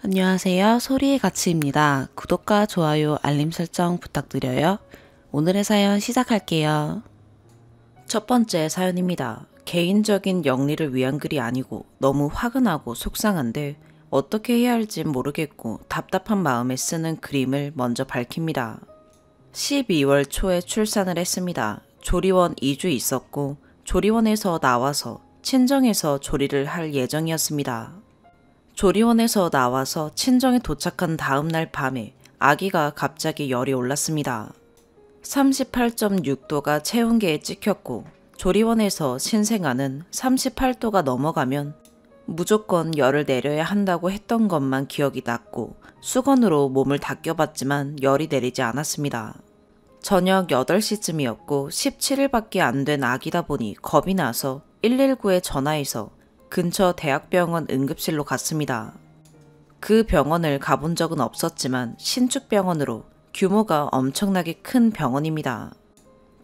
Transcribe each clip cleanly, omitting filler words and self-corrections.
안녕하세요. 소리의 가치입니다. 구독과 좋아요, 알림 설정 부탁드려요. 오늘의 사연 시작할게요. 첫 번째 사연입니다. 개인적인 영리를 위한 글이 아니고 너무 화근하고 속상한데 어떻게 해야 할지 모르겠고 답답한 마음에 쓰는 그림을 먼저 밝힙니다. 12월 초에 출산을 했습니다. 조리원 2주 있었고 조리원에서 나와서 친정에서 조리를 할 예정이었습니다. 조리원에서 나와서 친정에 도착한 다음 날 밤에 아기가 갑자기 열이 올랐습니다. 38.6도가 체온계에 찍혔고 조리원에서 신생아는 38도가 넘어가면 무조건 열을 내려야 한다고 했던 것만 기억이 났고 수건으로 몸을 닦여봤지만 열이 내리지 않았습니다. 저녁 8시쯤이었고 17일밖에 안 된 아기다 보니 겁이 나서 119에 전화해서 근처 대학병원 응급실로 갔습니다. 그 병원을 가본 적은 없었지만 신축병원으로 규모가 엄청나게 큰 병원입니다.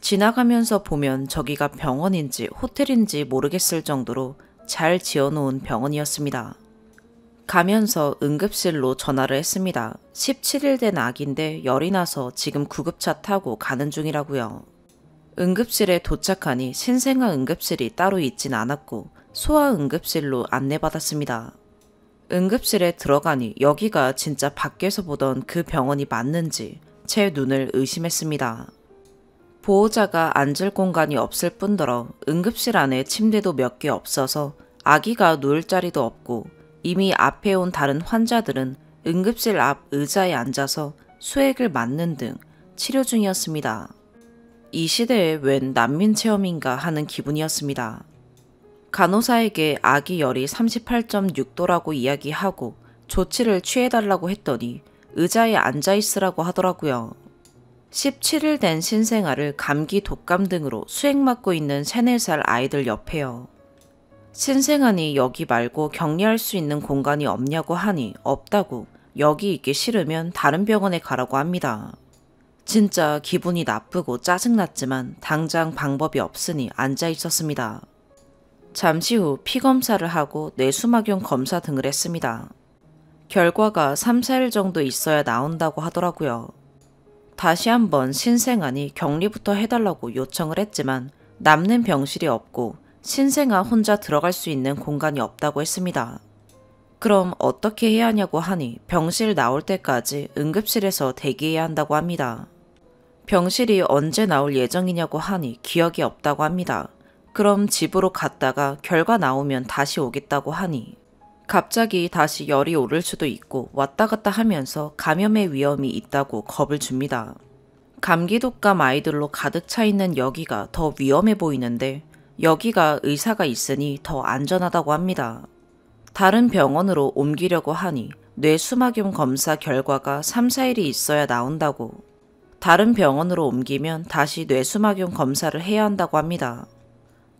지나가면서 보면 저기가 병원인지 호텔인지 모르겠을 정도로 잘 지어놓은 병원이었습니다. 가면서 응급실로 전화를 했습니다. 17일 된 아기인데 열이 나서 지금 구급차 타고 가는 중이라고요. 응급실에 도착하니 신생아 응급실이 따로 있진 않았고 소아응급실로 안내받았습니다. 응급실에 들어가니 여기가 진짜 밖에서 보던 그 병원이 맞는지 제 눈을 의심했습니다. 보호자가 앉을 공간이 없을 뿐더러 응급실 안에 침대도 몇 개 없어서 아기가 누울 자리도 없고 이미 앞에 온 다른 환자들은 응급실 앞 의자에 앉아서 수액을 맞는 등 치료 중이었습니다. 이 시대에 웬 난민 체험인가 하는 기분이었습니다. 간호사에게 아기 열이 38.6도라고 이야기하고 조치를 취해달라고 했더니 의자에 앉아있으라고 하더라고요. 17일 된 신생아를 감기 독감 등으로 수액 맞고 있는 3, 4살 아이들 옆에요. 신생아니 여기 말고 격리할 수 있는 공간이 없냐고 하니 없다고 여기 있기 싫으면 다른 병원에 가라고 합니다. 진짜 기분이 나쁘고 짜증났지만 당장 방법이 없으니 앉아 있었습니다. 잠시 후 피검사를 하고 뇌수막염 검사 등을 했습니다. 결과가 3, 4일 정도 있어야 나온다고 하더라고요. 다시 한번 신생아니 격리부터 해달라고 요청을 했지만 남는 병실이 없고 신생아 혼자 들어갈 수 있는 공간이 없다고 했습니다. 그럼 어떻게 해야 하냐고 하니 병실 나올 때까지 응급실에서 대기해야 한다고 합니다. 병실이 언제 나올 예정이냐고 하니 기억이 없다고 합니다. 그럼 집으로 갔다가 결과 나오면 다시 오겠다고 하니 갑자기 다시 열이 오를 수도 있고 왔다 갔다 하면서 감염의 위험이 있다고 겁을 줍니다. 감기 독감 아이들로 가득 차 있는 여기가 더 위험해 보이는데 여기가 의사가 있으니 더 안전하다고 합니다. 다른 병원으로 옮기려고 하니 뇌수막염 검사 결과가 3, 4일이 있어야 나온다고 다른 병원으로 옮기면 다시 뇌수막염 검사를 해야 한다고 합니다.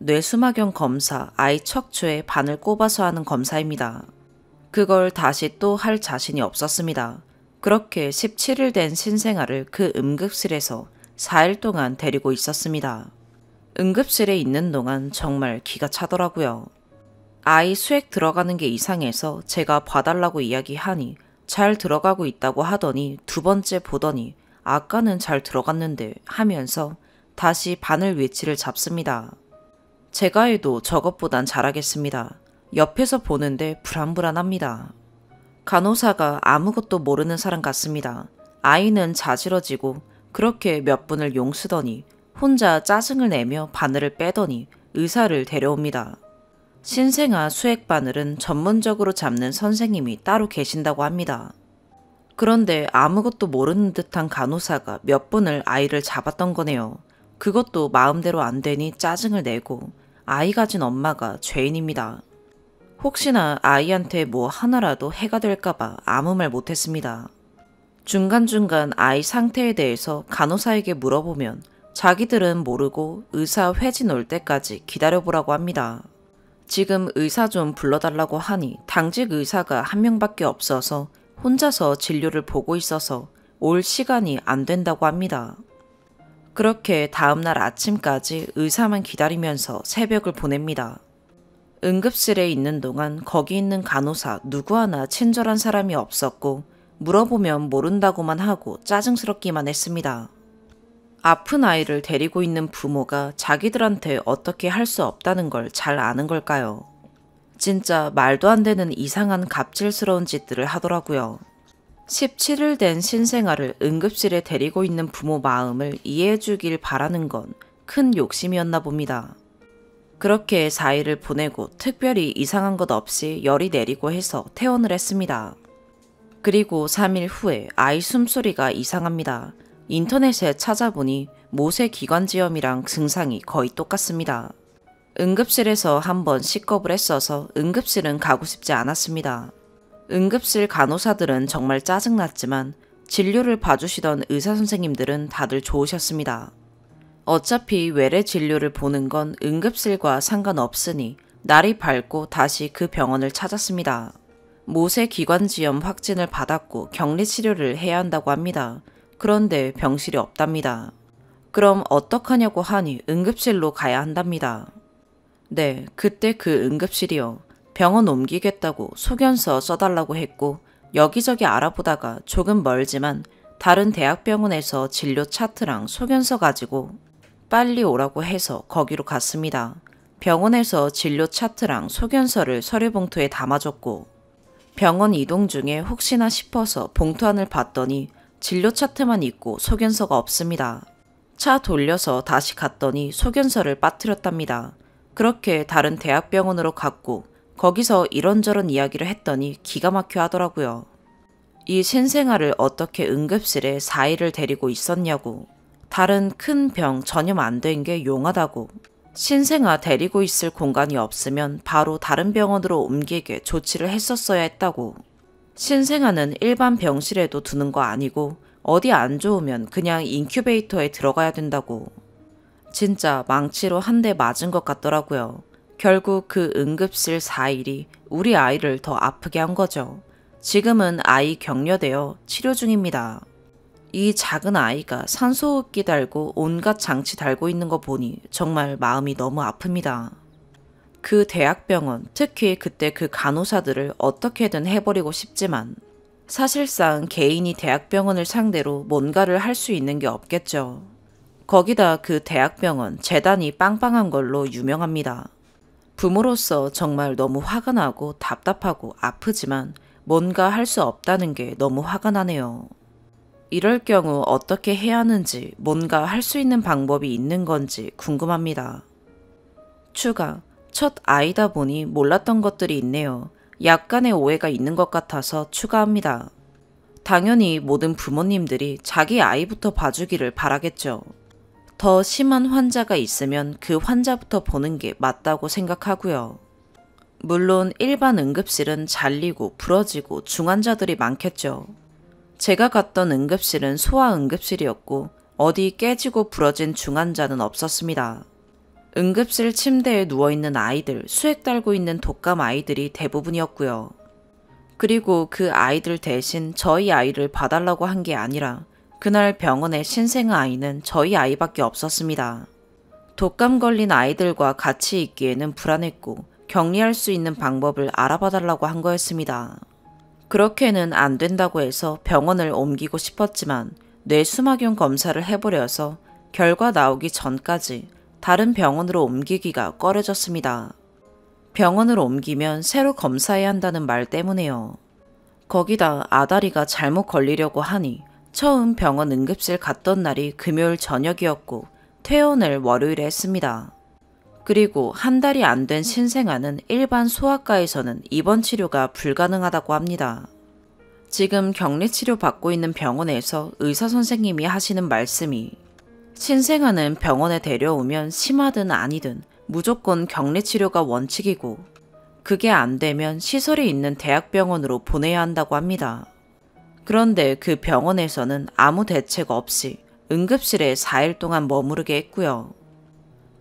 뇌수막염 검사, 아이 척추에 바늘 꼽아서 하는 검사입니다. 그걸 다시 또 할 자신이 없었습니다. 그렇게 17일 된 신생아를 그 응급실에서 4일 동안 데리고 있었습니다. 응급실에 있는 동안 정말 기가 차더라고요. 아이 수액 들어가는 게 이상해서 제가 봐달라고 이야기하니 잘 들어가고 있다고 하더니 두 번째 보더니 아까는 잘 들어갔는데 하면서 다시 바늘 위치를 잡습니다. 제가 해도 저것보단 잘하겠습니다. 옆에서 보는데 불안불안합니다. 간호사가 아무것도 모르는 사람 같습니다. 아이는 자지러지고 그렇게 몇 분을 용쓰더니 혼자 짜증을 내며 바늘을 빼더니 의사를 데려옵니다. 신생아 수액 바늘은 전문적으로 잡는 선생님이 따로 계신다고 합니다. 그런데 아무것도 모르는 듯한 간호사가 몇 분을 아이를 잡았던 거네요. 그것도 마음대로 안 되니 짜증을 내고 아이 가진 엄마가 죄인입니다. 혹시나 아이한테 뭐 하나라도 해가 될까봐 아무 말 못했습니다. 중간중간 아이 상태에 대해서 간호사에게 물어보면 자기들은 모르고 의사 회진 올 때까지 기다려보라고 합니다. 지금 의사 좀 불러달라고 하니 당직 의사가 한 명밖에 없어서 혼자서 진료를 보고 있어서 올 시간이 안 된다고 합니다. 그렇게 다음날 아침까지 의사만 기다리면서 새벽을 보냅니다. 응급실에 있는 동안 거기 있는 간호사 누구 하나 친절한 사람이 없었고 물어보면 모른다고만 하고 짜증스럽기만 했습니다. 아픈 아이를 데리고 있는 부모가 자기들한테 어떻게 할 수 없다는 걸 잘 아는 걸까요? 진짜 말도 안 되는 이상한 갑질스러운 짓들을 하더라고요. 17일 된 신생아를 응급실에 데리고 있는 부모 마음을 이해해 주길 바라는 건 큰 욕심이었나 봅니다. 그렇게 4일을 보내고 특별히 이상한 것 없이 열이 내리고 해서 퇴원을 했습니다. 그리고 3일 후에 아이 숨소리가 이상합니다. 인터넷에 찾아보니 모세기관지염이랑 증상이 거의 똑같습니다. 응급실에서 한번 식겁을 했어서 응급실은 가고 싶지 않았습니다. 응급실 간호사들은 정말 짜증났지만 진료를 봐주시던 의사선생님들은 다들 좋으셨습니다. 어차피 외래 진료를 보는 건 응급실과 상관없으니 날이 밝고 다시 그 병원을 찾았습니다. 모세기관지염 확진을 받았고 격리치료를 해야 한다고 합니다. 그런데 병실이 없답니다. 그럼 어떡하냐고 하니 응급실로 가야 한답니다. 네, 그때 그 응급실이요. 병원 옮기겠다고 소견서 써달라고 했고 여기저기 알아보다가 조금 멀지만 다른 대학병원에서 진료 차트랑 소견서 가지고 빨리 오라고 해서 거기로 갔습니다. 병원에서 진료 차트랑 소견서를 서류봉투에 담아줬고 병원 이동 중에 혹시나 싶어서 봉투 안을 봤더니 진료 차트만 있고 소견서가 없습니다. 차 돌려서 다시 갔더니 소견서를 빠뜨렸답니다. 그렇게 다른 대학병원으로 갔고 거기서 이런저런 이야기를 했더니 기가 막혀 하더라고요. 이 신생아를 어떻게 응급실에 4일을 데리고 있었냐고, 다른 큰 병 전염 안 된 게 용하다고, 신생아 데리고 있을 공간이 없으면 바로 다른 병원으로 옮기게 조치를 했었어야 했다고, 신생아는 일반 병실에도 두는 거 아니고 어디 안 좋으면 그냥 인큐베이터에 들어가야 된다고. 진짜 망치로 한 대 맞은 것 같더라고요. 결국 그 응급실 4일이 우리 아이를 더 아프게 한 거죠. 지금은 아이 격려되어 치료 중입니다. 이 작은 아이가 산소호흡기 달고 온갖 장치 달고 있는 거 보니 정말 마음이 너무 아픕니다. 그 대학병원, 특히 그때 그 간호사들을 어떻게든 해버리고 싶지만 사실상 개인이 대학병원을 상대로 뭔가를 할 수 있는 게 없겠죠. 거기다 그 대학병원 재단이 빵빵한 걸로 유명합니다. 부모로서 정말 너무 화가 나고 답답하고 아프지만 뭔가 할 수 없다는 게 너무 화가 나네요. 이럴 경우 어떻게 해야 하는지, 뭔가 할 수 있는 방법이 있는 건지 궁금합니다. 추가, 첫 아이다 보니 몰랐던 것들이 있네요. 약간의 오해가 있는 것 같아서 추가합니다. 당연히 모든 부모님들이 자기 아이부터 봐주기를 바라겠죠. 더 심한 환자가 있으면 그 환자부터 보는 게 맞다고 생각하고요. 물론 일반 응급실은 잘리고 부러지고 중환자들이 많겠죠. 제가 갔던 응급실은 소아응급실이었고 어디 깨지고 부러진 중환자는 없었습니다. 응급실 침대에 누워있는 아이들, 수액 달고 있는 독감 아이들이 대부분이었고요. 그리고 그 아이들 대신 저희 아이를 봐달라고 한 게 아니라 그날 병원의 신생아 아이는 저희 아이밖에 없었습니다. 독감 걸린 아이들과 같이 있기에는 불안했고 격리할 수 있는 방법을 알아봐달라고 한 거였습니다. 그렇게는 안 된다고 해서 병원을 옮기고 싶었지만 뇌수막염 검사를 해보려서 결과 나오기 전까지 다른 병원으로 옮기기가 꺼려졌습니다. 병원을 옮기면 새로 검사해야 한다는 말 때문에요. 거기다 아다리가 잘못 걸리려고 하니 처음 병원 응급실 갔던 날이 금요일 저녁이었고 퇴원을 월요일에 했습니다. 그리고 한 달이 안 된 신생아는 일반 소아과에서는 입원 치료가 불가능하다고 합니다. 지금 격리치료 받고 있는 병원에서 의사 선생님이 하시는 말씀이 신생아는 병원에 데려오면 심하든 아니든 무조건 격리치료가 원칙이고 그게 안 되면 시설에 있는 대학병원으로 보내야 한다고 합니다. 그런데 그 병원에서는 아무 대책 없이 응급실에 4일 동안 머무르게 했고요.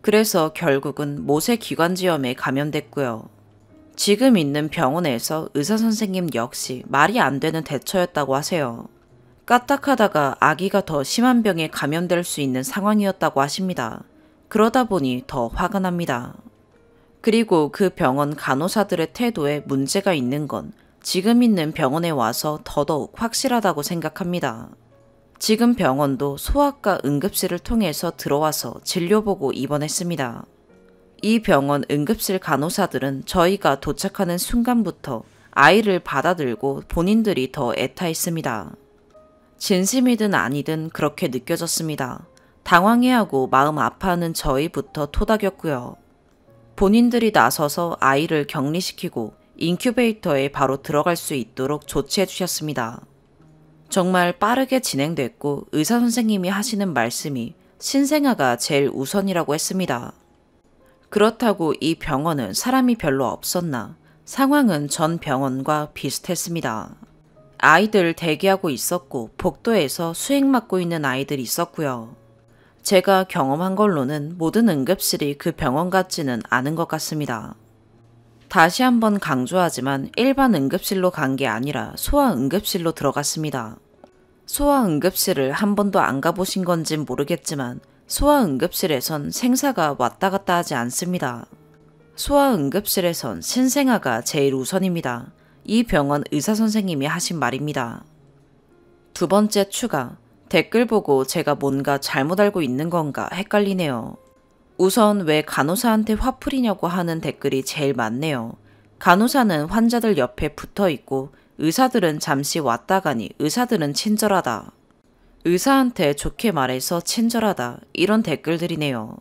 그래서 결국은 모세기관지염에 감염됐고요. 지금 있는 병원에서 의사선생님 역시 말이 안 되는 대처였다고 하세요. 까딱하다가 아기가 더 심한 병에 감염될 수 있는 상황이었다고 하십니다. 그러다 보니 더 화가 납니다. 그리고 그 병원 간호사들의 태도에 문제가 있는 건 지금 있는 병원에 와서 더더욱 확실하다고 생각합니다. 지금 병원도 소아과 응급실을 통해서 들어와서 진료보고 입원했습니다. 이 병원 응급실 간호사들은 저희가 도착하는 순간부터 아이를 받아들고 본인들이 더 애타했습니다. 진심이든 아니든 그렇게 느껴졌습니다. 당황해하고 마음 아파하는 저희부터 토닥였고요. 본인들이 나서서 아이를 격리시키고 인큐베이터에 바로 들어갈 수 있도록 조치해 주셨습니다. 정말 빠르게 진행됐고 의사 선생님이 하시는 말씀이 신생아가 제일 우선이라고 했습니다. 그렇다고 이 병원은 사람이 별로 없었나 상황은 전 병원과 비슷했습니다. 아이들 대기하고 있었고 복도에서 수액 맞고 있는 아이들이 있었고요. 제가 경험한 걸로는 모든 응급실이 그 병원 같지는 않은 것 같습니다. 다시 한번 강조하지만 일반 응급실로 간 게 아니라 소아응급실로 들어갔습니다. 소아응급실을 한 번도 안 가보신 건진 모르겠지만 소아응급실에선 생사가 왔다 갔다 하지 않습니다. 소아응급실에선 신생아가 제일 우선입니다. 이 병원 의사선생님이 하신 말입니다. 두 번째 추가, 댓글 보고 제가 뭔가 잘못 알고 있는 건가 헷갈리네요. 우선 왜 간호사한테 화풀이냐고 하는 댓글이 제일 많네요. 간호사는 환자들 옆에 붙어 있고 의사들은 잠시 왔다 가니 의사들은 친절하다. 의사한테 좋게 말해서 친절하다. 이런 댓글들이네요.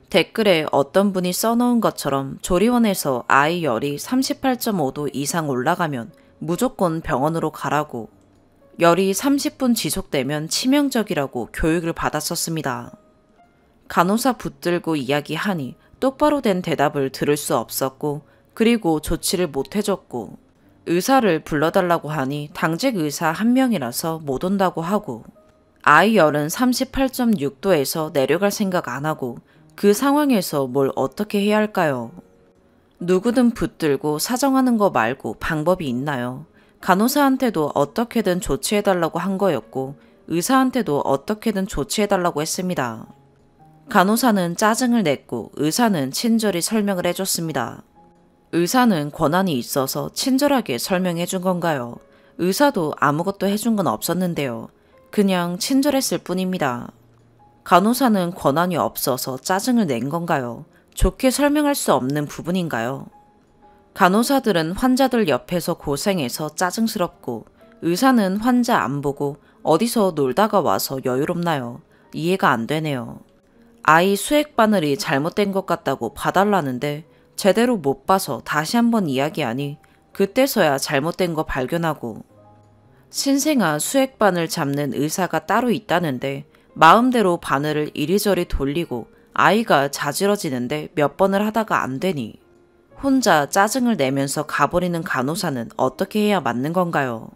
댓글에 어떤 분이 써놓은 것처럼 조리원에서 아이 열이 38.5도 이상 올라가면 무조건 병원으로 가라고, 열이 30분 지속되면 치명적이라고 교육을 받았었습니다. 간호사 붙들고 이야기하니 똑바로 된 대답을 들을 수 없었고 그리고 조치를 못 해줬고 의사를 불러달라고 하니 당직 의사 한 명이라서 못 온다고 하고 아이 열은 38.6도에서 내려갈 생각 안 하고 그 상황에서 뭘 어떻게 해야 할까요? 누구든 붙들고 사정하는 거 말고 방법이 있나요? 간호사한테도 어떻게든 조치해달라고 한 거였고 의사한테도 어떻게든 조치해달라고 했습니다. 간호사는 짜증을 냈고 의사는 친절히 설명을 해줬습니다. 의사는 권한이 있어서 친절하게 설명해 준 건가요? 의사도 아무것도 해준 건 없었는데요. 그냥 친절했을 뿐입니다. 간호사는 권한이 없어서 짜증을 낸 건가요? 좋게 설명할 수 없는 부분인가요? 간호사들은 환자들 옆에서 고생해서 짜증스럽고 의사는 환자 안 보고 어디서 놀다가 와서 여유롭나요? 이해가 안 되네요. 아이 수액 바늘이 잘못된 것 같다고 봐달라는데 제대로 못 봐서 다시 한번 이야기하니 그때서야 잘못된 거 발견하고 신생아 수액 바늘 잡는 의사가 따로 있다는데 마음대로 바늘을 이리저리 돌리고 아이가 자지러지는데 몇 번을 하다가 안 되니 혼자 짜증을 내면서 가버리는 간호사는 어떻게 해야 맞는 건가요?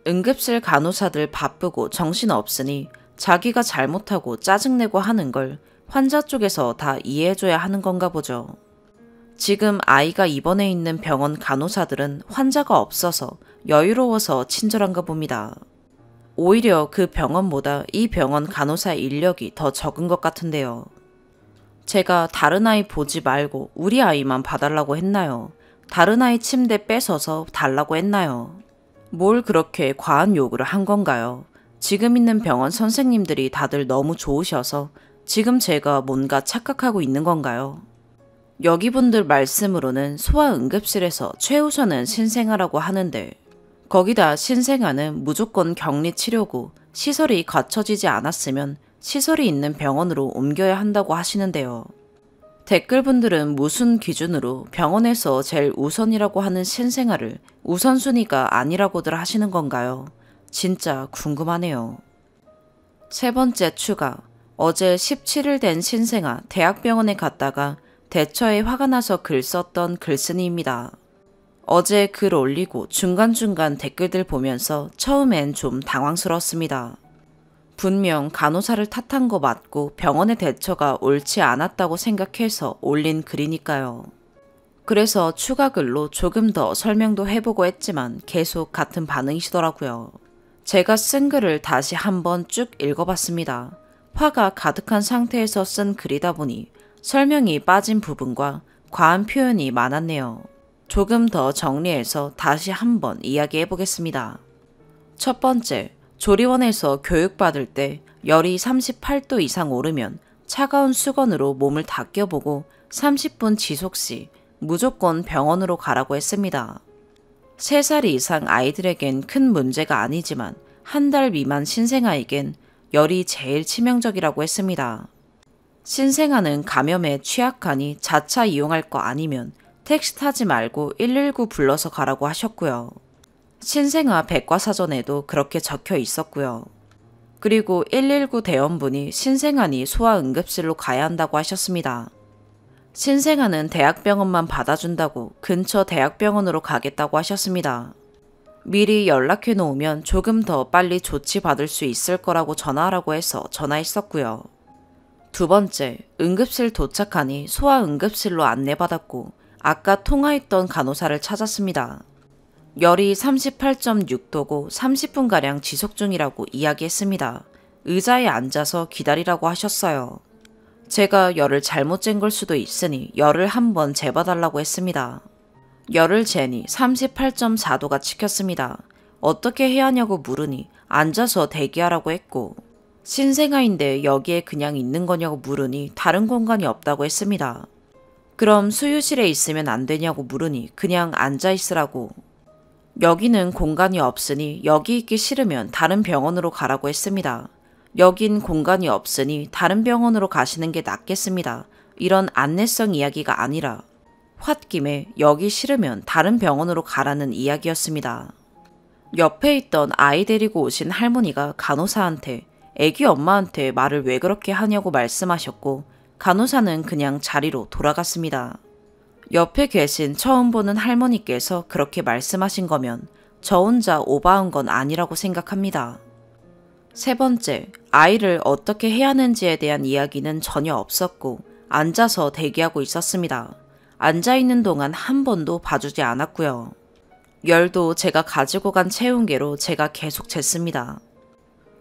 응급실 간호사들 바쁘고 정신없으니 자기가 잘못하고 짜증내고 하는 걸 환자 쪽에서 다 이해해줘야 하는 건가 보죠. 지금 아이가 입원해 있는 병원 간호사들은 환자가 없어서 여유로워서 친절한가 봅니다. 오히려 그 병원보다 이 병원 간호사 인력이 더 적은 것 같은데요. 제가 다른 아이 보지 말고 우리 아이만 봐달라고 했나요? 다른 아이 침대 뺏어서 달라고 했나요? 뭘 그렇게 과한 요구를 한 건가요? 지금 있는 병원 선생님들이 다들 너무 좋으셔서 지금 제가 뭔가 착각하고 있는 건가요? 여기 분들 말씀으로는 소아응급실에서 최우선은 신생아라고 하는데 거기다 신생아는 무조건 격리 치료고 시설이 갖춰지지 않았으면 시설이 있는 병원으로 옮겨야 한다고 하시는데요. 댓글분들은 무슨 기준으로 병원에서 제일 우선이라고 하는 신생아를 우선순위가 아니라고들 하시는 건가요? 진짜 궁금하네요. 세 번째 추가. 어제 17일 된 신생아 대학병원에 갔다가 대처에 화가 나서 글 썼던 글쓴이입니다. 어제 글 올리고 중간중간 댓글들 보면서 처음엔 좀 당황스러웠습니다. 분명 간호사를 탓한 거 맞고 병원의 대처가 옳지 않았다고 생각해서 올린 글이니까요. 그래서 추가 글로 조금 더 설명도 해보고 했지만 계속 같은 반응이시더라고요. 제가 쓴 글을 다시 한번 쭉 읽어봤습니다. 화가 가득한 상태에서 쓴 글이다 보니 설명이 빠진 부분과 과한 표현이 많았네요. 조금 더 정리해서 다시 한번 이야기해 보겠습니다. 첫 번째, 조리원에서 교육받을 때 열이 38도 이상 오르면 차가운 수건으로 몸을 닦여보고 30분 지속 시 무조건 병원으로 가라고 했습니다. 3살 이상 아이들에겐 큰 문제가 아니지만 1달 미만 신생아에겐 열이 제일 치명적이라고 했습니다. 신생아는 감염에 취약하니 자차 이용할 거 아니면 택시 타지 말고 119 불러서 가라고 하셨고요. 신생아 백과사전에도 그렇게 적혀 있었고요. 그리고 119 대원분이 신생아니 소아응급실로 가야 한다고 하셨습니다. 신생아는 대학병원만 받아준다고 근처 대학병원으로 가겠다고 하셨습니다. 미리 연락해 놓으면 조금 더 빨리 조치받을 수 있을 거라고 전화하라고 해서 전화했었고요. 두 번째, 응급실 도착하니 소아응급실로 안내받았고 아까 통화했던 간호사를 찾았습니다. 열이 38.6도고 30분가량 지속 중이라고 이야기했습니다. 의자에 앉아서 기다리라고 하셨어요. 제가 열을 잘못 잰 걸 수도 있으니 열을 한번 재봐달라고 했습니다. 열을 재니 38.4도가 찍혔습니다. 어떻게 해야 하냐고 물으니 앉아서 대기하라고 했고, 신생아인데 여기에 그냥 있는 거냐고 물으니 다른 공간이 없다고 했습니다. 그럼 수유실에 있으면 안 되냐고 물으니 그냥 앉아 있으라고. 여기는 공간이 없으니 여기 있기 싫으면 다른 병원으로 가라고 했습니다. 여긴 공간이 없으니 다른 병원으로 가시는 게 낫겠습니다. 이런 안내성 이야기가 아니라 홧김에 여기 싫으면 다른 병원으로 가라는 이야기였습니다. 옆에 있던 아이 데리고 오신 할머니가 간호사한테 애기 엄마한테 말을 왜 그렇게 하냐고 말씀하셨고 간호사는 그냥 자리로 돌아갔습니다. 옆에 계신 처음 보는 할머니께서 그렇게 말씀하신 거면 저 혼자 오바한 건 아니라고 생각합니다. 세 번째, 아이를 어떻게 해야 하는지에 대한 이야기는 전혀 없었고 앉아서 대기하고 있었습니다. 앉아있는 동안 한 번도 봐주지 않았고요. 열도 제가 가지고 간 체온계로 제가 계속 쟀습니다.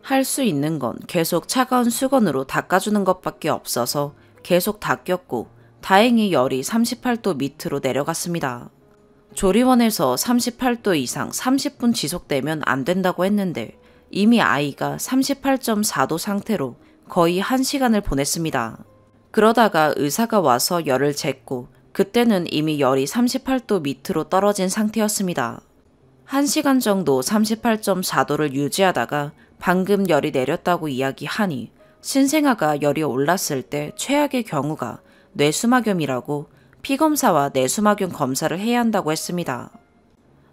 할 수 있는 건 계속 차가운 수건으로 닦아주는 것밖에 없어서 계속 닦였고 다행히 열이 38도 밑으로 내려갔습니다. 조리원에서 38도 이상 30분 지속되면 안 된다고 했는데 이미 아이가 38.4도 상태로 거의 1시간을 보냈습니다. 그러다가 의사가 와서 열을 쟀고 그때는 이미 열이 38도 밑으로 떨어진 상태였습니다. 1시간 정도 38.4도를 유지하다가 방금 열이 내렸다고 이야기하니 신생아가 열이 올랐을 때 최악의 경우가 뇌수막염이라고 피검사와 뇌수막염 검사를 해야 한다고 했습니다.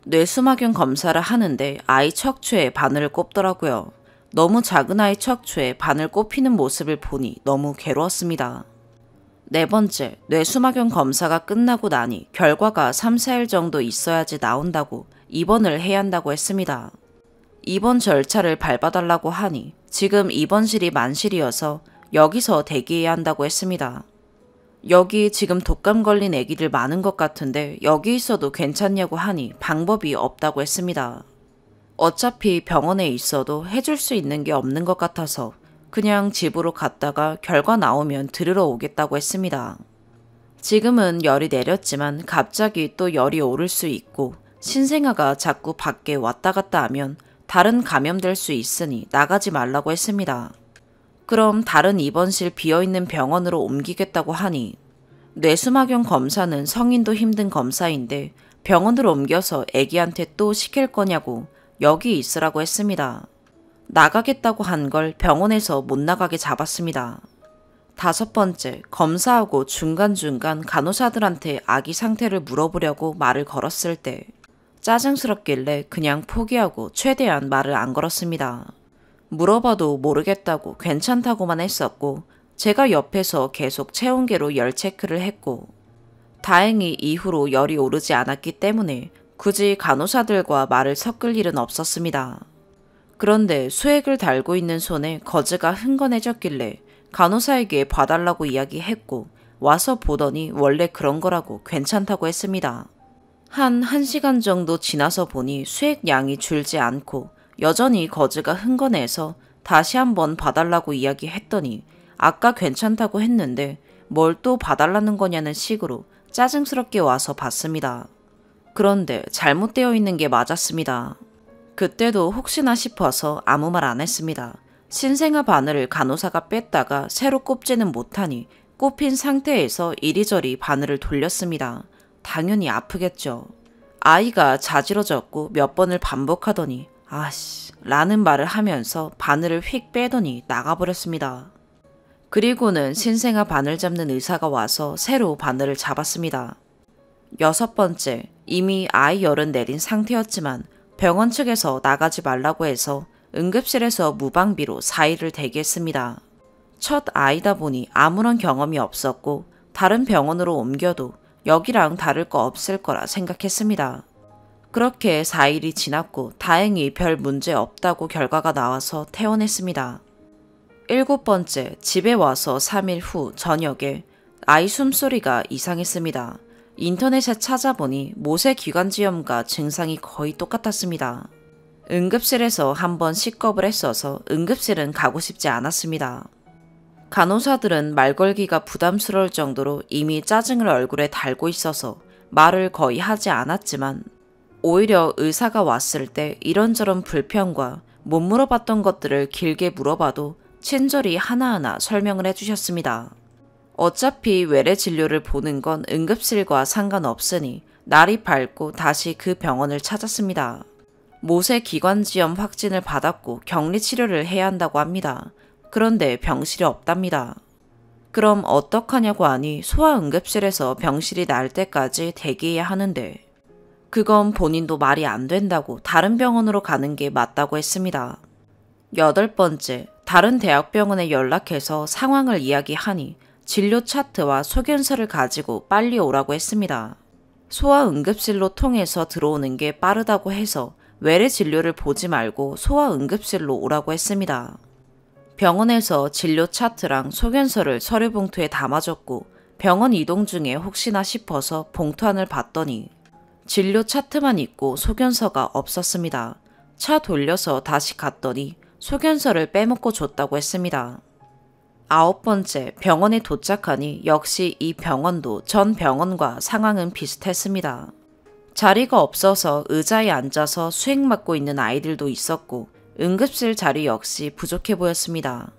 뇌수막염 검사를 하는데 아이 척추에 바늘을 꼽더라고요. 너무 작은 아이 척추에 바늘 꼽히는 모습을 보니 너무 괴로웠습니다. 네 번째, 뇌수막염 검사가 끝나고 나니 결과가 3, 4일 정도 있어야지 나온다고 입원을 해야 한다고 했습니다. 입원 절차를 밟아달라고 하니 지금 입원실이 만실이어서 여기서 대기해야 한다고 했습니다. 여기 지금 독감 걸린 애기들 많은 것 같은데 여기 있어도 괜찮냐고 하니 방법이 없다고 했습니다. 어차피 병원에 있어도 해줄 수 있는 게 없는 것 같아서 그냥 집으로 갔다가 결과 나오면 들으러 오겠다고 했습니다. 지금은 열이 내렸지만 갑자기 또 열이 오를 수 있고 신생아가 자꾸 밖에 왔다 갔다 하면 다른 감염될 수 있으니 나가지 말라고 했습니다. 그럼 다른 입원실 비어있는 병원으로 옮기겠다고 하니 뇌수막염 검사는 성인도 힘든 검사인데 병원으로 옮겨서 애기한테 또 시킬 거냐고 여기 있으라고 했습니다. 나가겠다고 한 걸 병원에서 못 나가게 잡았습니다. 다섯 번째, 검사하고 중간중간 간호사들한테 아기 상태를 물어보려고 말을 걸었을 때 짜증스럽길래 그냥 포기하고 최대한 말을 안 걸었습니다. 물어봐도 모르겠다고 괜찮다고만 했었고 제가 옆에서 계속 체온계로 열 체크를 했고 다행히 이후로 열이 오르지 않았기 때문에 굳이 간호사들과 말을 섞을 일은 없었습니다. 그런데 수액을 달고 있는 손에 거즈가 흥건해졌길래 간호사에게 봐달라고 이야기했고 와서 보더니 원래 그런 거라고 괜찮다고 했습니다. 한 1시간 정도 지나서 보니 수액 양이 줄지 않고 여전히 거즈가 흥건해서 다시 한번 봐달라고 이야기했더니 아까 괜찮다고 했는데 뭘 또 봐달라는 거냐는 식으로 짜증스럽게 와서 봤습니다. 그런데 잘못되어 있는 게 맞았습니다. 그때도 혹시나 싶어서 아무 말 안 했습니다. 신생아 바늘을 간호사가 뺐다가 새로 꼽지는 못하니 꼽힌 상태에서 이리저리 바늘을 돌렸습니다. 당연히 아프겠죠. 아이가 자지러졌고 몇 번을 반복하더니 아씨 라는 말을 하면서 바늘을 휙 빼더니 나가버렸습니다. 그리고는 신생아 바늘 잡는 의사가 와서 새로 바늘을 잡았습니다. 6번째, 이미 아이 열은 내린 상태였지만 병원 측에서 나가지 말라고 해서 응급실에서 무방비로 4일을 대기했습니다. 첫 아이다 보니 아무런 경험이 없었고 다른 병원으로 옮겨도 여기랑 다를 거 없을 거라 생각했습니다. 그렇게 4일이 지났고 다행히 별 문제 없다고 결과가 나와서 퇴원했습니다. 7번째, 집에 와서 3일 후 저녁에 아이 숨소리가 이상했습니다. 인터넷에 찾아보니 모세기관지염과 증상이 거의 똑같았습니다. 응급실에서 한번 식겁을 했어서 응급실은 가고 싶지 않았습니다. 간호사들은 말 걸기가 부담스러울 정도로 이미 짜증을 얼굴에 달고 있어서 말을 거의 하지 않았지만 오히려 의사가 왔을 때 이런저런 불평과 못 물어봤던 것들을 길게 물어봐도 친절히 하나하나 설명을 해주셨습니다. 어차피 외래 진료를 보는 건 응급실과 상관없으니 날이 밝고 다시 그 병원을 찾았습니다. 모세기관지염 확진을 받았고 격리치료를 해야 한다고 합니다. 그런데 병실이 없답니다. 그럼 어떡하냐고 하니 소아응급실에서 병실이 날 때까지 대기해야 하는데 그건 본인도 말이 안 된다고 다른 병원으로 가는 게 맞다고 했습니다. 8번째, 다른 대학병원에 연락해서 상황을 이야기하니 진료 차트와 소견서를 가지고 빨리 오라고 했습니다. 소아응급실로 통해서 들어오는 게 빠르다고 해서 외래 진료를 보지 말고 소아응급실로 오라고 했습니다. 병원에서 진료 차트랑 소견서를 서류 봉투에 담아줬고 병원 이동 중에 혹시나 싶어서 봉투 안을 봤더니 진료 차트만 있고 소견서가 없었습니다. 차 돌려서 다시 갔더니 소견서를 빼먹고 줬다고 했습니다. 9번째, 병원에 도착하니 역시 이 병원도 전 병원과 상황은 비슷했습니다. 자리가 없어서 의자에 앉아서 수액 맞고 있는 아이들도 있었고 응급실 자리 역시 부족해 보였습니다.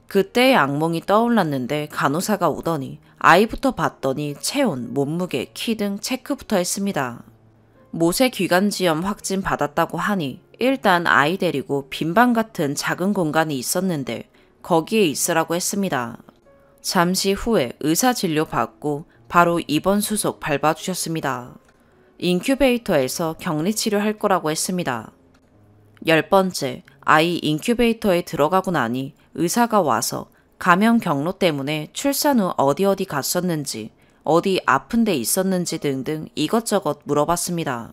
그때의 악몽이 떠올랐는데 간호사가 오더니 아이부터 봤더니 체온, 몸무게, 키 등 체크부터 했습니다. 모세기관지염 확진 받았다고 하니 일단 아이 데리고 빈방 같은 작은 공간이 있었는데 거기에 있으라고 했습니다. 잠시 후에 의사 진료 받고 바로 입원 수속 밟아주셨습니다. 인큐베이터에서 격리치료할 거라고 했습니다. 10번째, 아이 인큐베이터에 들어가고 나니 의사가 와서 감염 경로 때문에 출산 후 어디 갔었는지, 어디 아픈 데 있었는지 등등 이것저것 물어봤습니다.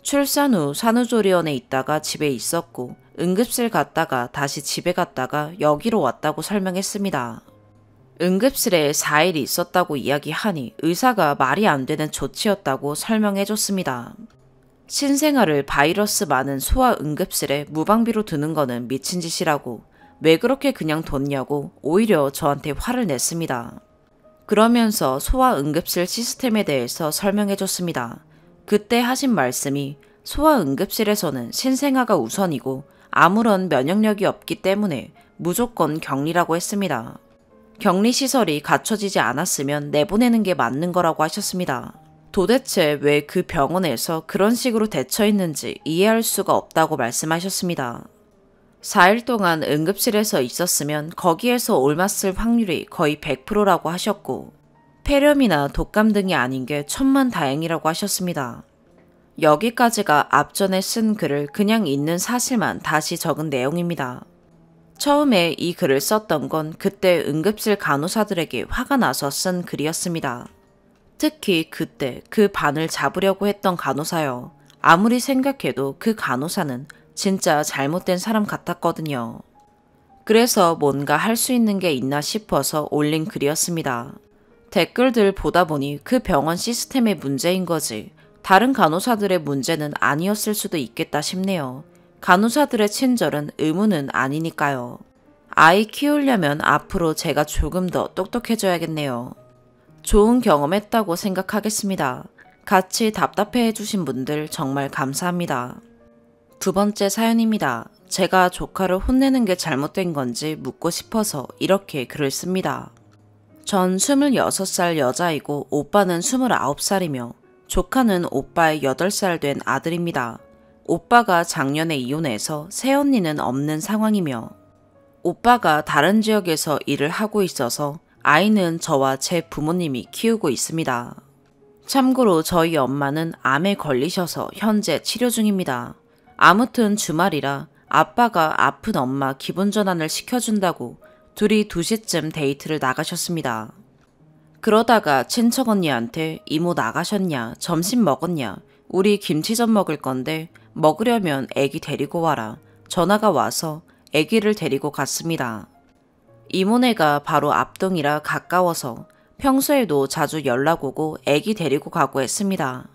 출산 후 산후조리원에 있다가 집에 있었고 응급실 갔다가 다시 집에 갔다가 여기로 왔다고 설명했습니다. 응급실에 4일 있었다고 이야기하니 의사가 말이 안 되는 조치였다고 설명해줬습니다. 신생아를 바이러스 많은 소아 응급실에 무방비로 두는 거는 미친 짓이라고 왜 그렇게 그냥 뒀냐고 오히려 저한테 화를 냈습니다. 그러면서 소아 응급실 시스템에 대해서 설명해줬습니다. 그때 하신 말씀이 소아 응급실에서는 신생아가 우선이고 아무런 면역력이 없기 때문에 무조건 격리라고 했습니다. 격리시설이 갖춰지지 않았으면 내보내는 게 맞는 거라고 하셨습니다. 도대체 왜 그 병원에서 그런 식으로 대처했는지 이해할 수가 없다고 말씀하셨습니다. 4일 동안 응급실에서 있었으면 거기에서 옮았을 확률이 거의 100%라고 하셨고 폐렴이나 독감 등이 아닌 게 천만다행이라고 하셨습니다. 여기까지가 앞전에 쓴 글을 그냥 있는 사실만 다시 적은 내용입니다. 처음에 이 글을 썼던 건 그때 응급실 간호사들에게 화가 나서 쓴 글이었습니다. 특히 그때 그 반을 잡으려고 했던 간호사요. 아무리 생각해도 그 간호사는 진짜 잘못된 사람 같았거든요. 그래서 뭔가 할 수 있는 게 있나 싶어서 올린 글이었습니다. 댓글들 보다 보니 그 병원 시스템의 문제인 거지 다른 간호사들의 문제는 아니었을 수도 있겠다 싶네요. 간호사들의 친절은 의무는 아니니까요. 아이 키우려면 앞으로 제가 조금 더 똑똑해져야겠네요. 좋은 경험했다고 생각하겠습니다. 같이 답답해 해주신 분들 정말 감사합니다. 두 번째 사연입니다. 제가 조카를 혼내는 게 잘못된 건지 묻고 싶어서 이렇게 글을 씁니다. 전 26살 여자이고 오빠는 29살이며 조카는 오빠의 8살 된 아들입니다. 오빠가 작년에 이혼해서 새언니는 없는 상황이며 오빠가 다른 지역에서 일을 하고 있어서 아이는 저와 제 부모님이 키우고 있습니다. 참고로 저희 엄마는 암에 걸리셔서 현재 치료 중입니다. 아무튼 주말이라 아빠가 아픈 엄마 기분 전환을 시켜준다고 둘이 2시쯤 데이트를 나가셨습니다. 그러다가 친척 언니한테 이모 나가셨냐, 점심 먹었냐, 우리 김치전 먹을 건데 먹으려면 애기 데리고 와라. 전화가 와서 애기를 데리고 갔습니다. 이모네가 바로 앞동이라 가까워서 평소에도 자주 연락 오고 애기 데리고 가고 했습니다.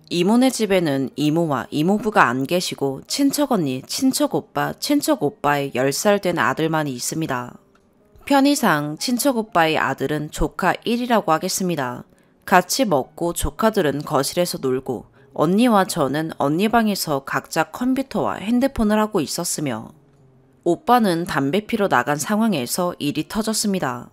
이모네 집에는 이모와 이모부가 안 계시고 친척 언니, 친척 오빠, 친척 오빠의 10살 된 아들만이 있습니다. 편의상 친척 오빠의 아들은 조카 1이라고 하겠습니다. 같이 먹고 조카들은 거실에서 놀고 언니와 저는 언니 방에서 각자 컴퓨터와 핸드폰을 하고 있었으며 오빠는 담배 피러 나간 상황에서 일이 터졌습니다.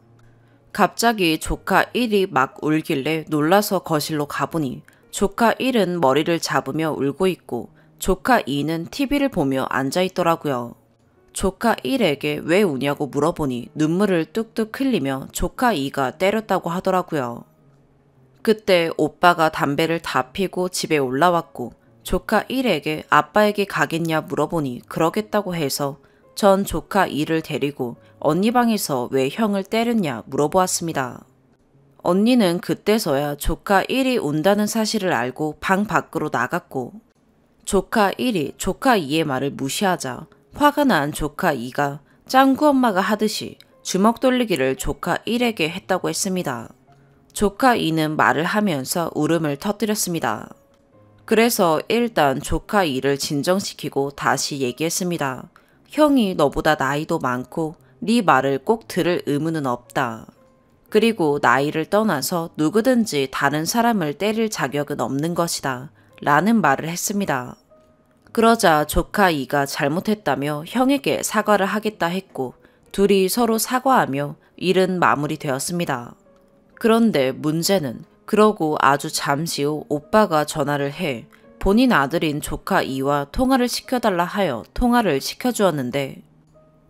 갑자기 조카 1이 막 울길래 놀라서 거실로 가보니 조카 1은 머리를 잡으며 울고 있고 조카 2는 TV를 보며 앉아있더라고요. 조카 1에게 왜 우냐고 물어보니 눈물을 뚝뚝 흘리며 조카 2가 때렸다고 하더라고요. 그때 오빠가 담배를 다 피고 집에 올라왔고 조카 1에게 아빠에게 가겠냐 물어보니 그러겠다고 해서 전 조카 2를 데리고 언니 방에서 왜 형을 때렸냐 물어보았습니다. 언니는 그때서야 조카 1이 운다는 사실을 알고 방 밖으로 나갔고 조카 1이 조카 2의 말을 무시하자 화가 난 조카 2가 짱구 엄마가 하듯이 주먹 돌리기를 조카 1에게 했다고 했습니다. 조카 2는 말을 하면서 울음을 터뜨렸습니다. 그래서 일단 조카 2를 진정시키고 다시 얘기했습니다. 형이 너보다 나이도 많고 네 말을 꼭 들을 의무는 없다. 그리고 나이를 떠나서 누구든지 다른 사람을 때릴 자격은 없는 것이다. 라는 말을 했습니다. 그러자 조카 2가 잘못했다며 형에게 사과를 하겠다 했고 둘이 서로 사과하며 일은 마무리되었습니다. 그런데 문제는 그러고 아주 잠시 후 오빠가 전화를 해 본인 아들인 조카 2와 통화를 시켜달라 하여 통화를 시켜주었는데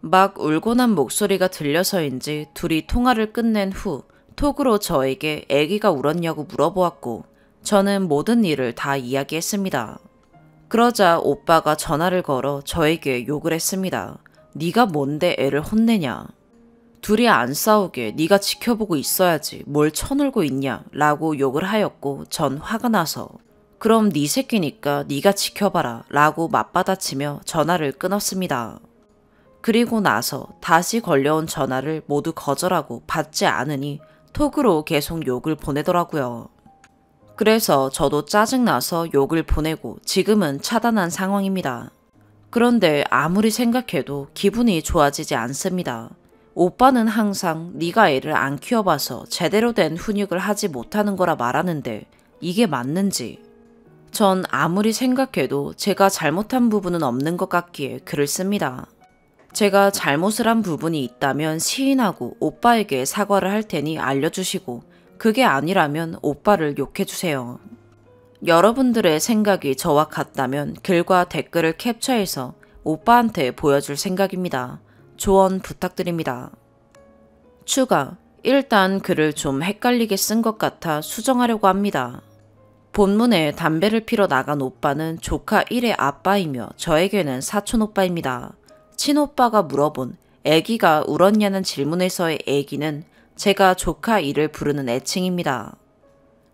막 울고 난 목소리가 들려서인지 둘이 통화를 끝낸 후 톡으로 저에게 애기가 울었냐고 물어보았고 저는 모든 일을 다 이야기했습니다. 그러자 오빠가 전화를 걸어 저에게 욕을 했습니다. 네가 뭔데 애를 혼내냐. 둘이 안 싸우게 네가 지켜보고 있어야지 뭘 쳐놀고 있냐 라고 욕을 하였고 전 화가 나서 그럼 네 새끼니까 네가 지켜봐라 라고 맞받아치며 전화를 끊었습니다. 그리고 나서 다시 걸려온 전화를 모두 거절하고 받지 않으니 톡으로 계속 욕을 보내더라고요. 그래서 저도 짜증나서 욕을 보내고 지금은 차단한 상황입니다. 그런데 아무리 생각해도 기분이 좋아지지 않습니다. 오빠는 항상 네가 애를 안 키워봐서 제대로 된 훈육을 하지 못하는 거라 말하는데 이게 맞는지. 전 아무리 생각해도 제가 잘못한 부분은 없는 것 같기에 글을 씁니다. 제가 잘못을 한 부분이 있다면 시인하고 오빠에게 사과를 할 테니 알려주시고 그게 아니라면 오빠를 욕해주세요. 여러분들의 생각이 저와 같다면 글과 댓글을 캡처해서 오빠한테 보여줄 생각입니다. 조언 부탁드립니다. 추가, 일단 글을 좀 헷갈리게 쓴 것 같아 수정하려고 합니다. 본문에 담배를 피러 나간 오빠는 조카 1의 아빠이며 저에게는 사촌 오빠입니다. 친오빠가 물어본 애기가 울었냐는 질문에서의 애기는 제가 조카 2를 부르는 애칭입니다.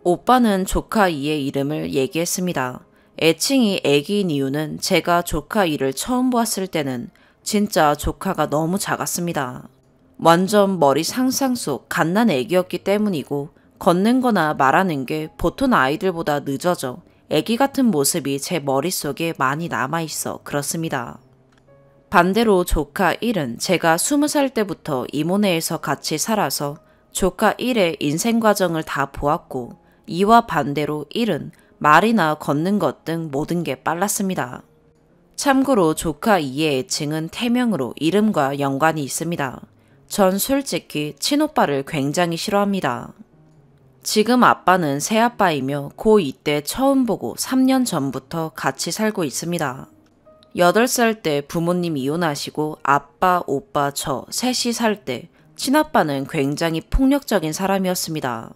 오빠는 조카 2의 이름을 얘기했습니다. 애칭이 애기인 이유는 제가 조카 2를 처음 보았을 때는 진짜 조카가 너무 작았습니다. 완전 머리 상상 속 갓난 애기였기 때문이고 걷는 거나 말하는 게 보통 아이들보다 늦어져 애기 같은 모습이 제 머릿속에 많이 남아있어 그렇습니다. 반대로 조카 1은 제가 20살 때부터 이모네에서 같이 살아서 조카 1의 인생 과정을 다 보았고 이와 반대로 1은 말이나 걷는 것 등 모든 게 빨랐습니다. 참고로 조카 2의 애칭은 태명으로 이름과 연관이 있습니다. 전 솔직히 친오빠를 굉장히 싫어합니다. 지금 아빠는 새아빠이며 고2 때 처음 보고 3년 전부터 같이 살고 있습니다. 8살 때 부모님 이혼하시고 아빠, 오빠, 저 셋이 살 때 친아빠는 굉장히 폭력적인 사람이었습니다.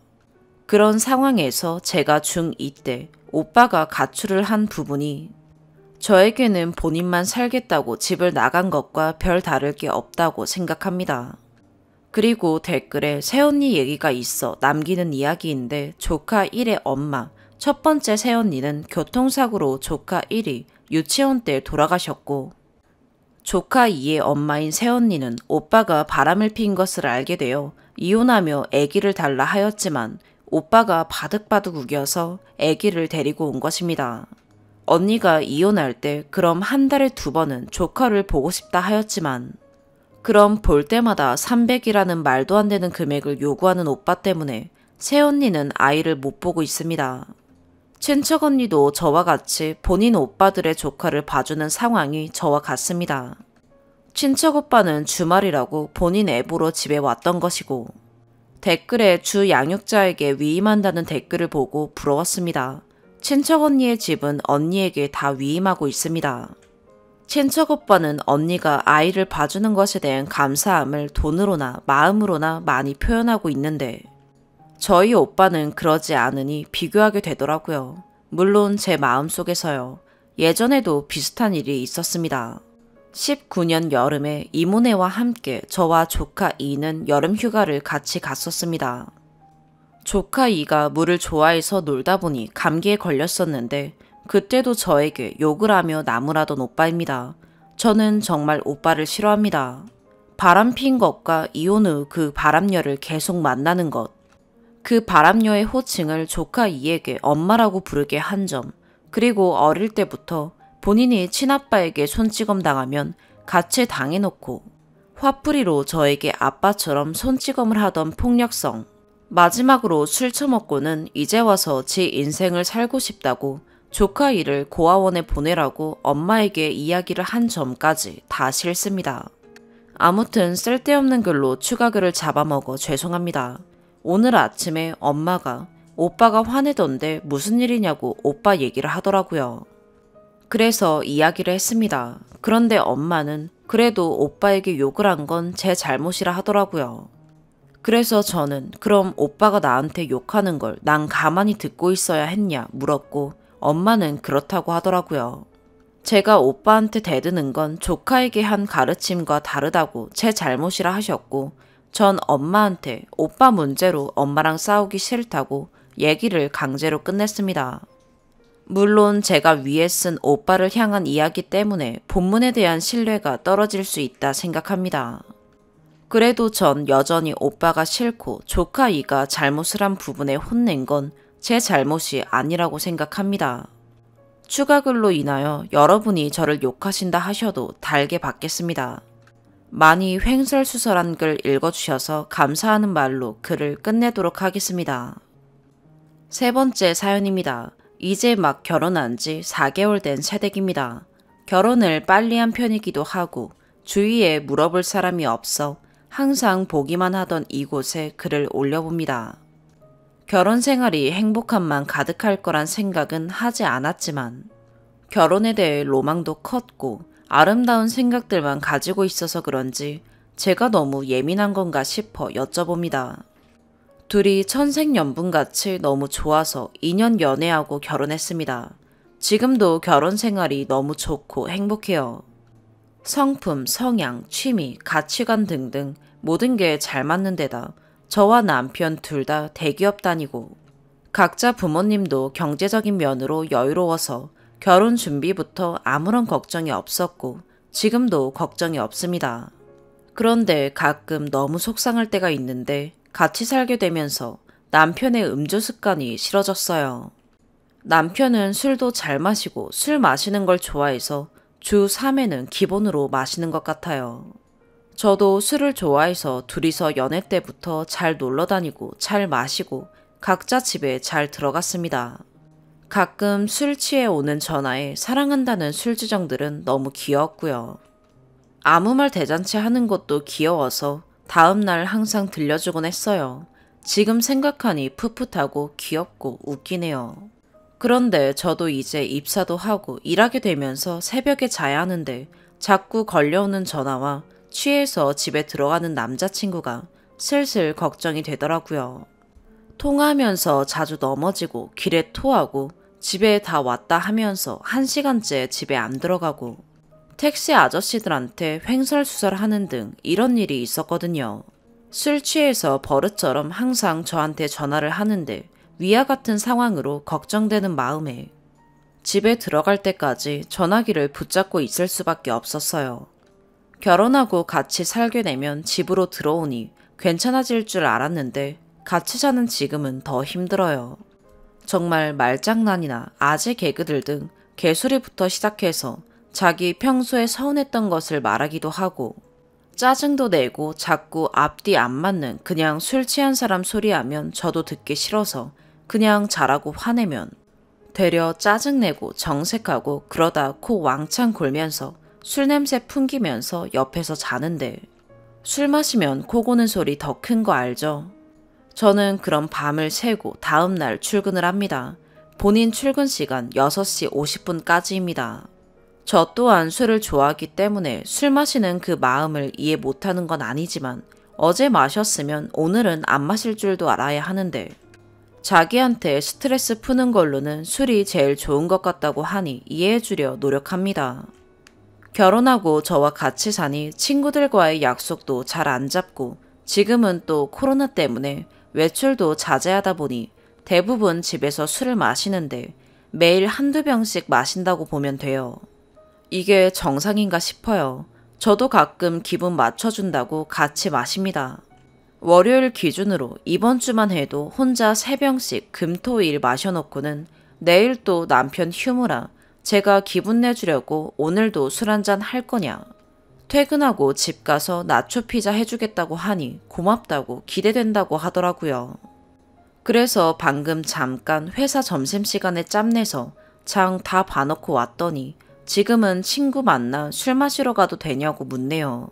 그런 상황에서 제가 중2 때 오빠가 가출을 한 부분이 저에게는 본인만 살겠다고 집을 나간 것과 별 다를 게 없다고 생각합니다. 그리고 댓글에 새언니 얘기가 있어 남기는 이야기인데 조카 1의 엄마, 첫 번째 새언니는 교통사고로 조카 1이 유치원 때 돌아가셨고 조카 2의 엄마인 새언니는 오빠가 바람을 피운 것을 알게 되어 이혼하며 아기를 달라 하였지만 오빠가 바득바득 우겨서 아기를 데리고 온 것입니다. 언니가 이혼할 때 그럼 한 달에 2번은 조카를 보고 싶다 하였지만 그럼 볼 때마다 300이라는 말도 안 되는 금액을 요구하는 오빠 때문에 새언니는 아이를 못 보고 있습니다. 친척 언니도 저와 같이 본인 오빠들의 조카를 봐주는 상황이 저와 같습니다. 친척 오빠는 주말이라고 본인 애 보러 집에 왔던 것이고 댓글에 주 양육자에게 위임한다는 댓글을 보고 부러웠습니다. 친척 언니의 집은 언니에게 다 위임하고 있습니다. 친척 오빠는 언니가 아이를 봐주는 것에 대한 감사함을 돈으로나 마음으로나 많이 표현하고 있는데 저희 오빠는 그러지 않으니 비교하게 되더라고요. 물론 제 마음속에서요. 예전에도 비슷한 일이 있었습니다. 19년 여름에 이모네와 함께 저와 조카 2는 여름 휴가를 같이 갔었습니다. 조카 2가 물을 좋아해서 놀다 보니 감기에 걸렸었는데 그때도 저에게 욕을 하며 나무라던 오빠입니다. 저는 정말 오빠를 싫어합니다. 바람 핀 것과 이혼 후 그 바람녀를 계속 만나는 것. 그 바람녀의 호칭을 조카 2에게 엄마라고 부르게 한 점. 그리고 어릴 때부터 본인이 친아빠에게 손찌검 당하면 같이 당해놓고 화풀이로 저에게 아빠처럼 손찌검을 하던 폭력성. 마지막으로 술 처먹고는 이제 와서 지 인생을 살고 싶다고 조카 2를 고아원에 보내라고 엄마에게 이야기를 한 점까지 다 싫습니다. 아무튼 쓸데없는 글로 추가글을 잡아먹어 죄송합니다. 오늘 아침에 엄마가 오빠가 화내던데 무슨 일이냐고 오빠 얘기를 하더라고요. 그래서 이야기를 했습니다. 그런데 엄마는 그래도 오빠에게 욕을 한 건 제 잘못이라 하더라고요. 그래서 저는 그럼 오빠가 나한테 욕하는 걸 난 가만히 듣고 있어야 했냐 물었고 엄마는 그렇다고 하더라고요. 제가 오빠한테 대드는 건 조카에게 한 가르침과 다르다고 제 잘못이라 하셨고 전 엄마한테 오빠 문제로 엄마랑 싸우기 싫다고 얘기를 강제로 끝냈습니다. 물론 제가 위에 쓴 오빠를 향한 이야기 때문에 본문에 대한 신뢰가 떨어질 수 있다 생각합니다. 그래도 전 여전히 오빠가 싫고 조카 2가 잘못을 한 부분에 혼낸 건 제 잘못이 아니라고 생각합니다. 추가글로 인하여 여러분이 저를 욕하신다 하셔도 달게 받겠습니다. 많이 횡설수설한 글 읽어주셔서 감사하는 말로 글을 끝내도록 하겠습니다. 세 번째 사연입니다. 이제 막 결혼한 지 4개월 된 새댁입니다. 결혼을 빨리 한 편이기도 하고 주위에 물어볼 사람이 없어 항상 보기만 하던 이곳에 글을 올려봅니다. 결혼 생활이 행복함만 가득할 거란 생각은 하지 않았지만 결혼에 대해 로망도 컸고 아름다운 생각들만 가지고 있어서 그런지 제가 너무 예민한 건가 싶어 여쭤봅니다. 둘이 천생연분같이 너무 좋아서 2년 연애하고 결혼했습니다. 지금도 결혼 생활이 너무 좋고 행복해요. 성품, 성향, 취미, 가치관 등등 모든 게 잘 맞는 데다 저와 남편 둘 다 대기업 다니고 각자 부모님도 경제적인 면으로 여유로워서 결혼 준비부터 아무런 걱정이 없었고 지금도 걱정이 없습니다. 그런데 가끔 너무 속상할 때가 있는데 같이 살게 되면서 남편의 음주 습관이 싫어졌어요. 남편은 술도 잘 마시고 술 마시는 걸 좋아해서 주 3회는 기본으로 마시는 것 같아요. 저도 술을 좋아해서 둘이서 연애 때부터 잘 놀러 다니고 잘 마시고 각자 집에 잘 들어갔습니다. 가끔 술 취해 오는 전화에 사랑한다는 술주정들은 너무 귀여웠고요. 아무 말 대잔치 하는 것도 귀여워서 다음날 항상 들려주곤 했어요. 지금 생각하니 풋풋하고 귀엽고 웃기네요. 그런데 저도 이제 입사도 하고 일하게 되면서 새벽에 자야 하는데 자꾸 걸려오는 전화와 취해서 집에 들어가는 남자친구가 슬슬 걱정이 되더라고요. 통화하면서 자주 넘어지고 길에 토하고 집에 다 왔다 하면서 1시간째 집에 안 들어가고 택시 아저씨들한테 횡설수설하는 등 이런 일이 있었거든요. 술 취해서 버릇처럼 항상 저한테 전화를 하는데 위와 같은 상황으로 걱정되는 마음에 집에 들어갈 때까지 전화기를 붙잡고 있을 수밖에 없었어요. 결혼하고 같이 살게 되면 집으로 들어오니 괜찮아질 줄 알았는데 같이 사는 지금은 더 힘들어요. 정말 말장난이나 아재 개그들 등 개소리부터 시작해서 자기 평소에 서운했던 것을 말하기도 하고 짜증도 내고 자꾸 앞뒤 안 맞는 그냥 술 취한 사람 소리하면 저도 듣기 싫어서 그냥 잘하고 화내면 되려 짜증내고 정색하고 그러다 코 왕창 골면서 술 냄새 풍기면서 옆에서 자는데 술 마시면 코 고는 소리 더 큰 거 알죠? 저는 그런 밤을 새고 다음날 출근을 합니다. 본인 출근 시간 6시 50분까지입니다. 저 또한 술을 좋아하기 때문에 술 마시는 그 마음을 이해 못하는 건 아니지만 어제 마셨으면 오늘은 안 마실 줄도 알아야 하는데 자기한테 스트레스 푸는 걸로는 술이 제일 좋은 것 같다고 하니 이해해주려 노력합니다. 결혼하고 저와 같이 사니 친구들과의 약속도 잘 안 잡고 지금은 또 코로나 때문에 외출도 자제하다 보니 대부분 집에서 술을 마시는데 매일 한두 병씩 마신다고 보면 돼요. 이게 정상인가 싶어요. 저도 가끔 기분 맞춰준다고 같이 마십니다. 월요일 기준으로 이번 주만 해도 혼자 3병씩 금토일 마셔놓고는 내일 또 남편 휴무라 제가 기분 내주려고 오늘도 술 한잔 할 거냐. 퇴근하고 집 가서 나초 피자 해주겠다고 하니 고맙다고 기대된다고 하더라고요. 그래서 방금 잠깐 회사 점심시간에 짬내서 장 다 봐놓고 왔더니 지금은 친구 만나 술 마시러 가도 되냐고 묻네요.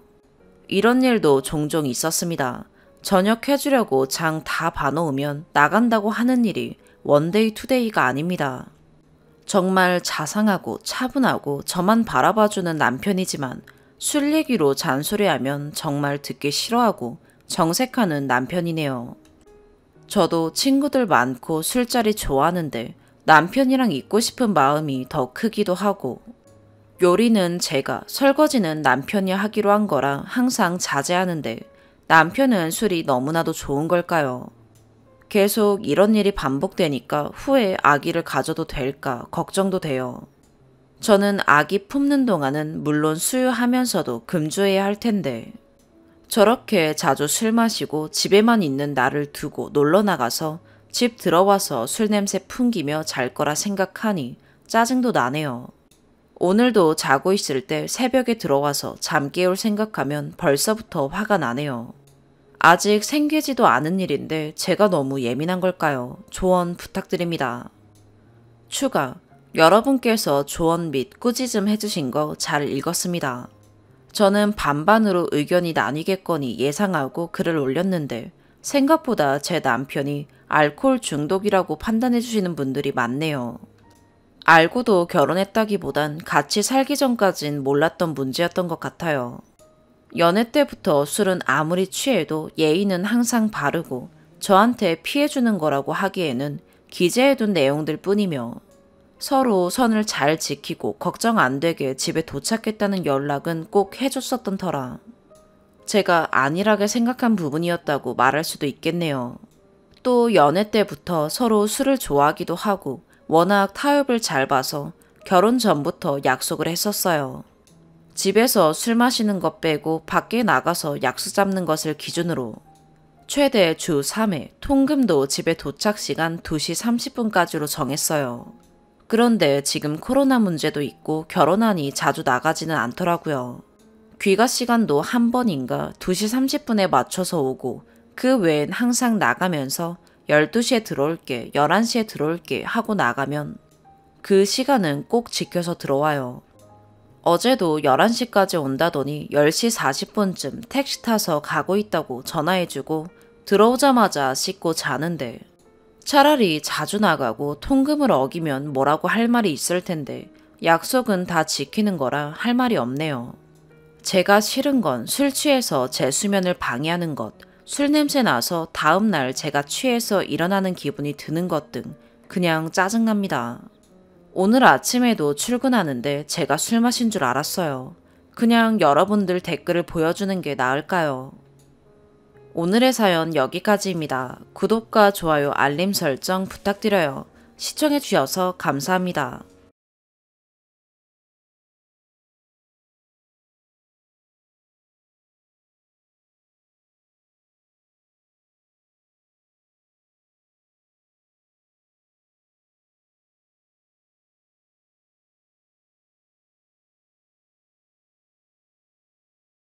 이런 일도 종종 있었습니다. 저녁 해주려고 장 다 봐놓으면 나간다고 하는 일이 원데이 투데이가 아닙니다. 정말 자상하고 차분하고 저만 바라봐주는 남편이지만 술 얘기로 잔소리하면 정말 듣기 싫어하고 정색하는 남편이네요. 저도 친구들 많고 술자리 좋아하는데 남편이랑 있고 싶은 마음이 더 크기도 하고 요리는 제가 설거지는 남편이 하기로 한 거라 항상 자제하는데 남편은 술이 너무나도 좋은 걸까요? 계속 이런 일이 반복되니까 후에 아기를 가져도 될까 걱정도 돼요. 저는 아기 품는 동안은 물론 수유하면서도 금주해야 할 텐데 저렇게 자주 술 마시고 집에만 있는 나를 두고 놀러 나가서 집 들어와서 술 냄새 풍기며 잘 거라 생각하니 짜증도 나네요. 오늘도 자고 있을 때 새벽에 들어와서 잠 깨울 생각하면 벌써부터 화가 나네요. 아직 생기지도 않은 일인데 제가 너무 예민한 걸까요? 조언 부탁드립니다. 추가, 여러분께서 조언 및 꾸짖음 해주신 거 잘 읽었습니다. 저는 반반으로 의견이 나뉘겠거니 예상하고 글을 올렸는데 생각보다 제 남편이 알코올 중독이라고 판단해 주시는 분들이 많네요. 알고도 결혼했다기보단 같이 살기 전까진 몰랐던 문제였던 것 같아요. 연애 때부터 술은 아무리 취해도 예의는 항상 바르고 저한테 피해주는 거라고 하기에는 기재해둔 내용들 뿐이며 서로 선을 잘 지키고 걱정 안 되게 집에 도착했다는 연락은 꼭 해줬었던 터라 제가 안일하게 생각한 부분이었다고 말할 수도 있겠네요. 또 연애 때부터 서로 술을 좋아하기도 하고 워낙 타협을 잘 봐서 결혼 전부터 약속을 했었어요. 집에서 술 마시는 것 빼고 밖에 나가서 약속 잡는 것을 기준으로 최대 주 3회, 통금도 집에 도착 시간 2시 30분까지로 정했어요. 그런데 지금 코로나 문제도 있고 결혼하니 자주 나가지는 않더라고요. 귀가 시간도 한 번인가 2시 30분에 맞춰서 오고 그 외엔 항상 나가면서 12시에 들어올게, 11시에 들어올게 하고 나가면 그 시간은 꼭 지켜서 들어와요. 어제도 11시까지 온다더니 10시 40분쯤 택시 타서 가고 있다고 전화해주고 들어오자마자 씻고 자는데 차라리 자주 나가고 통금을 어기면 뭐라고 할 말이 있을 텐데 약속은 다 지키는 거라 할 말이 없네요. 제가 싫은 건 술 취해서 제 수면을 방해하는 것, 술 냄새 나서 다음날 제가 취해서 일어나는 기분이 드는 것 등 그냥 짜증납니다. 오늘 아침에도 출근하는데 제가 술 마신 줄 알았어요. 그냥 여러분들 댓글을 보여주는 게 나을까요? 오늘의 사연 여기까지입니다. 구독과 좋아요, 알림 설정 부탁드려요. 시청해주셔서 감사합니다.